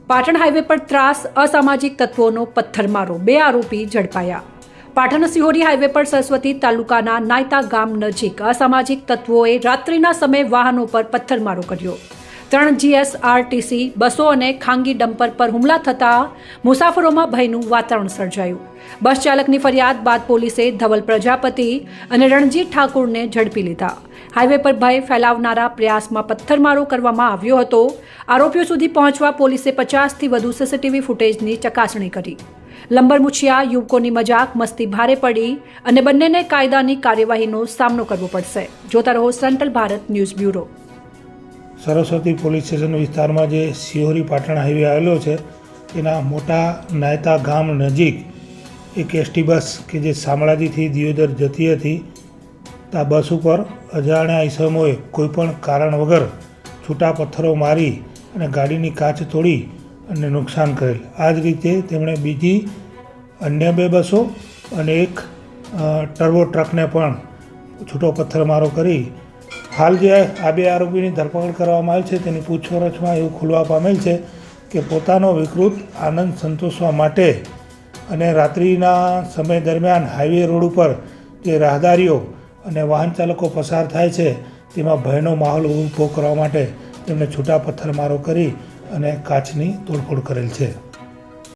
Patan highway પર ત્રાસ, અસામાજિક તત્વોનો પથ્થરમારો, 2 આરોપી ઝડપાયા। પાટણ સિહોરી હાઈવે પર સરસ્વતી તાલુકાના નાયતા ગામ નજીક અસામાજિક તત્વોએ રાત્રિના સમયે વાહનો પર પથ્થરમારો કર્યો। 3 GSRTC બસો અને ખાનગી ડમ્પર પર હુમલા થતાં મુસાફરોમાં ભયનું વાતાવરણ સર્જાયું। બસ ચાલકની ફરિયાદ બાદ પોલીસે ધવલ પ્રજાપતિ અને રણજીત ઠાકુરને ઝડપી લીધા। હાઈવે પર ભય ફેલાવનારા પ્રયાસમાં પથ્થરમારો કરવામાં આવ્યો હતો। આરોપીઓ સુધી પહોંચવા પોલીસે 50થી વધુ CCTV ફૂટેજની ચકાસણી કરી। લંબરમુછિયા યુવકોની મજાક મસ્તી ભારે પડી અને બંનેને કાયદાની કાર્યવાહીનો સામનો કરવો પડશે। જોતા રહો central Bharat news bureau. Saraswati police station વિસ્તારમાં જે સિહોરી પાટણ હાઈવે આવેલો છે તેના મોટા નાયતા ગામ નજીક એક એસટી બસ કે જે શામળાજીથી દિયોદર જતી હતી, આ બસ ઉપર અજાણ્યા ઈસમોએ કોઈપણ કારણ વગર છૂટા પથ્થરો મારી અને ગાડીની કાચ તોડી અને નુકસાન કરેલ। આ જ રીતે તેમણે બીજી અન્ય 2 બસો અને એક ટર્બો ટ્રકને પણ છૂટો પથ્થરમારો કરી હાલ જે આ 2 આરોપીની ધરપકડ કરવામાં આવેલ છે તેની પૂછપરછમાં એવું ખુલવા પામેલ છે કે પોતાનો વિકૃત આનંદ સંતોષવા માટે અને રાત્રિના સમય દરમિયાન હાઈવે રોડ ઉપર જે રાહદારીઓ અને વાહન ચાલકો પસાર થાય છે તેમાં ભયનો માહોલ ઊભો કરવા માટે તેમણે છૂટા પથ્થરમારો કરી અને કાચની તોડફોડ કરેલ છે।